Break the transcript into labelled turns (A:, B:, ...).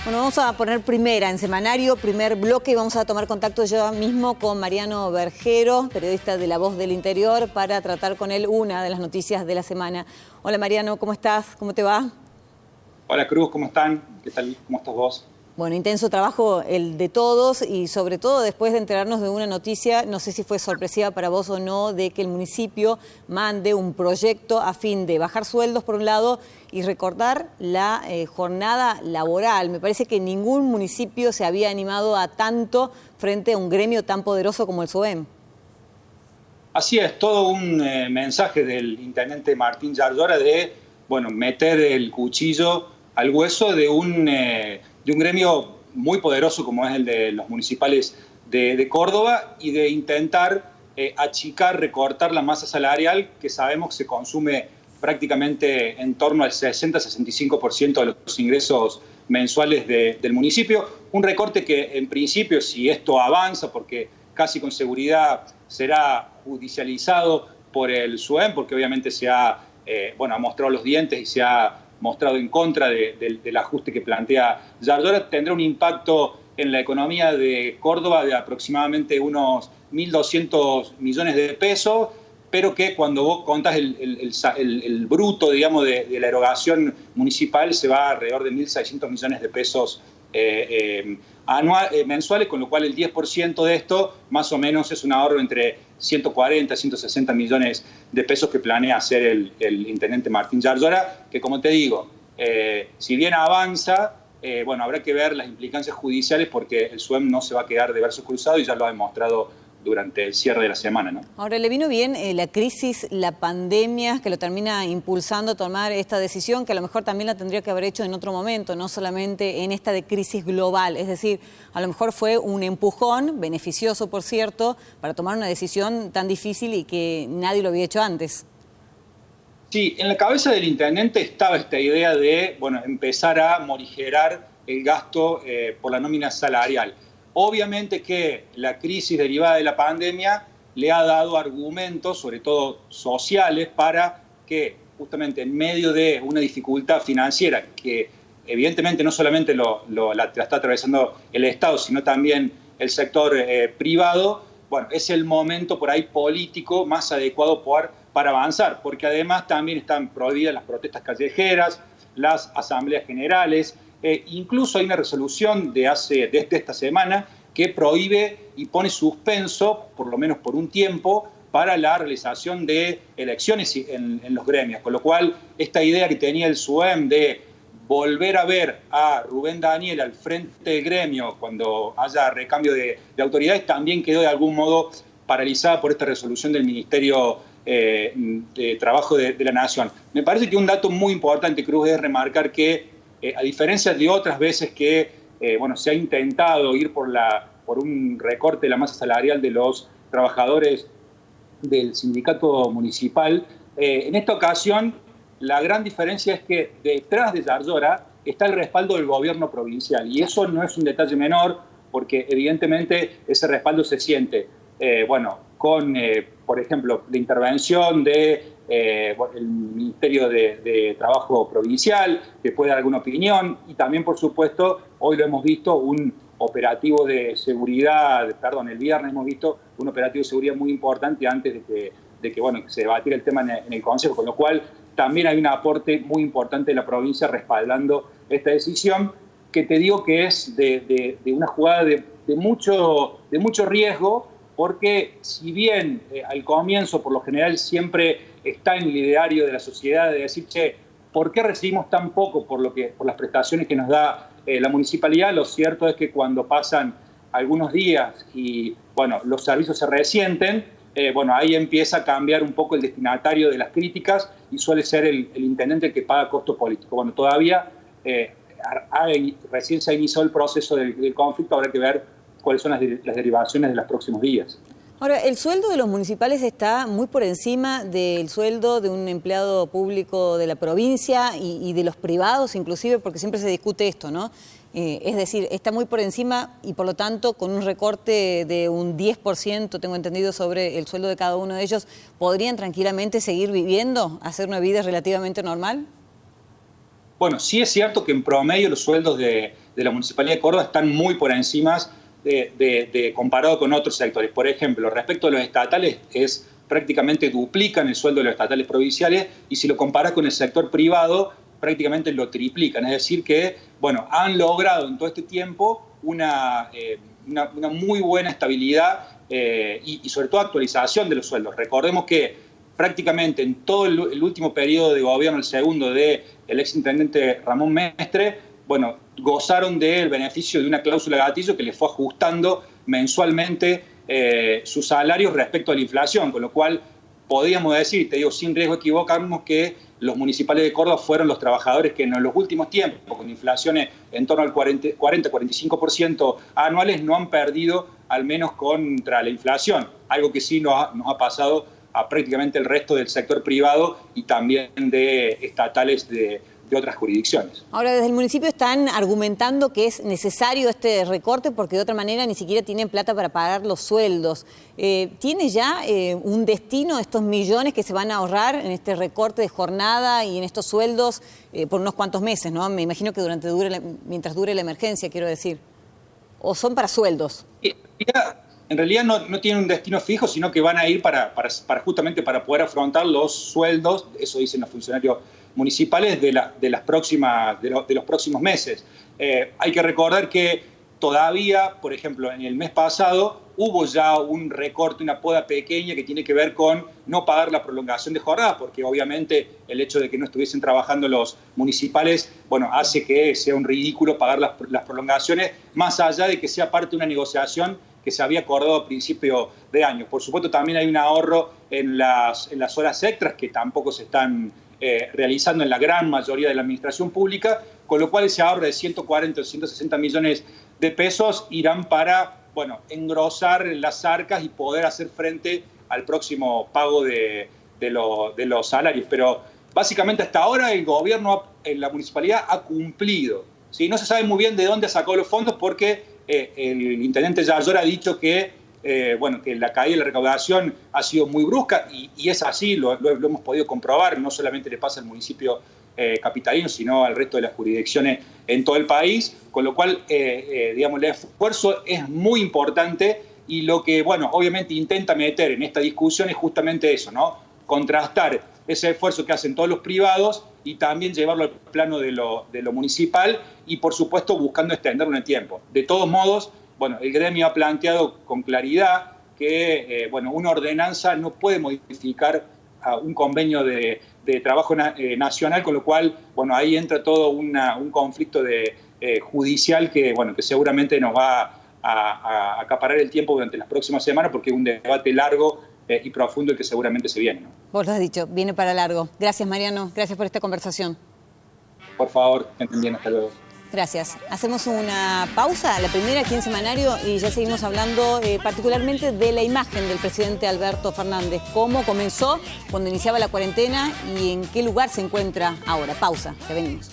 A: Bueno, vamos a poner primera en semanario, primer bloque, y vamos a tomar contacto yo mismo con Mariano Bergero, periodista de La Voz del Interior, para tratar con él una de las noticias de la semana. Hola Mariano, ¿cómo estás? ¿Cómo te va?
B: Hola Cruz, ¿cómo están? ¿Qué tal? ¿Cómo estás vos?
A: Bueno, intenso trabajo el de todos y sobre todo después de enterarnos de una noticia, no sé si fue sorpresiva para vos o no, de que el municipio mande un proyecto a fin de bajar sueldos por un lado y recortar la jornada laboral. Me parece que ningún municipio se había animado a tanto frente a un gremio tan poderoso como el SUEM.
B: Así es, todo un mensaje del intendente Martín Yardora de, bueno, meter el cuchillo al hueso de un gremio muy poderoso como es el de los municipales de Córdoba y de intentar achicar, recortar la masa salarial que sabemos que se consume prácticamente en torno al 60-65% de los ingresos mensuales del municipio. Un recorte que en principio, si esto avanza, porque casi con seguridad será judicializado por el SUEM, porque obviamente se ha mostrado los dientes y se ha mostrado en contra del ajuste que plantea Yardora, tendrá un impacto en la economía de Córdoba de aproximadamente unos 1.200 millones de pesos, pero que cuando vos contás el bruto, digamos, de la erogación municipal se va alrededor de 1.600 millones de pesos mensuales, con lo cual el 10% de esto más o menos es un ahorro entre 140 y 160 millones de pesos que planea hacer el intendente Martín Yardora, que como te digo, si bien avanza, habrá que ver las implicancias judiciales porque el SUEM no se va a quedar de brazos cruzados y ya lo ha demostrado durante el cierre de la semana, ¿no?
A: Ahora, ¿le vino bien la crisis, la pandemia, que lo termina impulsando a tomar esta decisión, que a lo mejor también la tendría que haber hecho en otro momento, no solamente en esta de crisis global? Es decir, a lo mejor fue un empujón, beneficioso por cierto, para tomar una decisión tan difícil y que nadie lo había hecho antes.
B: Sí, en la cabeza del intendente estaba esta idea de empezar a morigerar el gasto por la nómina salarial. Obviamente que la crisis derivada de la pandemia le ha dado argumentos, sobre todo sociales, para que justamente en medio de una dificultad financiera que evidentemente no solamente la está atravesando el Estado, sino también el sector privado, es el momento por ahí político más adecuado para avanzar, porque además también están prohibidas las protestas callejeras, las asambleas generales. Incluso hay una resolución de esta semana que prohíbe y pone suspenso, por lo menos por un tiempo, para la realización de elecciones en los gremios. Con lo cual, esta idea que tenía el SUEM de volver a ver a Rubén Daniel al frente del gremio cuando haya recambio de autoridades también quedó de algún modo paralizada por esta resolución del Ministerio de Trabajo de la Nación. Me parece que un dato muy importante, Cruz, es remarcar que a diferencia de otras veces que se ha intentado ir por un recorte de la masa salarial de los trabajadores del sindicato municipal, en esta ocasión la gran diferencia es que detrás de Yardora está el respaldo del gobierno provincial y eso no es un detalle menor porque evidentemente ese respaldo se siente con, por ejemplo, la intervención el Ministerio de Trabajo Provincial, que puede dar alguna opinión, y también, por supuesto, hoy lo hemos visto, un operativo de seguridad, el viernes hemos visto un operativo de seguridad muy importante antes de que se debatiera el tema en el Consejo, con lo cual también hay un aporte muy importante de la provincia respaldando esta decisión, que te digo que es de una jugada de mucho riesgo, porque si bien al comienzo, por lo general, siempre está en el ideario de la sociedad de decir, ¿por qué recibimos tan poco por las prestaciones que nos da la municipalidad? Lo cierto es que cuando pasan algunos días y los servicios se resienten, ahí empieza a cambiar un poco el destinatario de las críticas y suele ser el intendente el que paga costo político. Todavía recién se ha iniciado el proceso del conflicto, habrá que ver cuáles son las derivaciones de los próximos días.
A: Ahora, el sueldo de los municipales está muy por encima del sueldo de un empleado público de la provincia y de los privados inclusive, porque siempre se discute esto, ¿no? Es decir, está muy por encima y por lo tanto con un recorte de un 10%, tengo entendido, sobre el sueldo de cada uno de ellos, ¿podrían tranquilamente seguir viviendo, hacer una vida relativamente normal?
B: Bueno, sí es cierto que en promedio los sueldos de la Municipalidad de Córdoba están muy por encima comparado con otros sectores. Por ejemplo, respecto a los estatales, prácticamente duplican el sueldo de los estatales provinciales, y si lo comparas con el sector privado, prácticamente lo triplican. Es decir que, bueno, han logrado en todo este tiempo una muy buena estabilidad y sobre todo actualización de los sueldos. Recordemos que prácticamente en todo el último periodo de gobierno, el segundo del exintendente Ramón Mestre, bueno, gozaron del beneficio de una cláusula gatillo que les fue ajustando mensualmente sus salarios respecto a la inflación, con lo cual podríamos decir, te digo sin riesgo de equivocarnos, que los municipales de Córdoba fueron los trabajadores que en los últimos tiempos, con inflaciones en torno al 40-45% anuales, no han perdido al menos contra la inflación, algo que sí nos ha pasado a prácticamente el resto del sector privado y también de estatales de otras jurisdicciones.
A: Ahora, desde el municipio están argumentando que es necesario este recorte porque de otra manera ni siquiera tienen plata para pagar los sueldos. ¿Tiene ya un destino estos millones que se van a ahorrar en este recorte de jornada y en estos sueldos por unos cuantos meses, ¿no? Me imagino que mientras dure la emergencia, quiero decir. ¿O son para sueldos?
B: En realidad no tienen un destino fijo, sino que van a ir justamente para poder afrontar los sueldos, eso dicen los funcionarios municipales, de los próximos meses. Hay que recordar que todavía, por ejemplo, en el mes pasado hubo ya un recorte, una poda pequeña que tiene que ver con no pagar la prolongación de jornada, porque obviamente el hecho de que no estuviesen trabajando los municipales, bueno, hace que sea un ridículo pagar las prolongaciones, más allá de que sea parte de una negociación que se había acordado a principio de año. Por supuesto, también hay un ahorro en las horas extras que tampoco se están realizando en la gran mayoría de la administración pública, con lo cual ese ahorro de 140 o 160 millones de pesos irán para, bueno, engrosar las arcas y poder hacer frente al próximo pago de los salarios. Pero básicamente hasta ahora el gobierno, la municipalidad ha cumplido, ¿sí? No se sabe muy bien de dónde sacó los fondos porque el intendente Yarlor ha dicho que la caída de la recaudación ha sido muy brusca y es así, lo hemos podido comprobar, no solamente le pasa al municipio capitalino, sino al resto de las jurisdicciones en todo el país, con lo cual, digamos, el esfuerzo es muy importante y lo que, bueno, obviamente intenta meter en esta discusión es justamente eso, ¿no? Contrastar ese esfuerzo que hacen todos los privados y también llevarlo al plano de lo municipal y, por supuesto, buscando extenderlo en el tiempo. De todos modos, bueno, el gremio ha planteado con claridad que una ordenanza no puede modificar un convenio de trabajo nacional, con lo cual, bueno, ahí entra todo un conflicto judicial que seguramente nos va a acaparar el tiempo durante las próximas semanas porque es un debate largo y profundo el que seguramente se viene, ¿no?
A: Vos lo has dicho, viene para largo. Gracias, Mariano. Gracias por esta conversación.
B: Por favor, que estén bien. Hasta luego.
A: Gracias. Hacemos una pausa, la primera aquí en Semanario, y ya seguimos hablando particularmente de la imagen del presidente Alberto Fernández. Cómo comenzó cuando iniciaba la cuarentena y en qué lugar se encuentra ahora. Pausa, que venimos.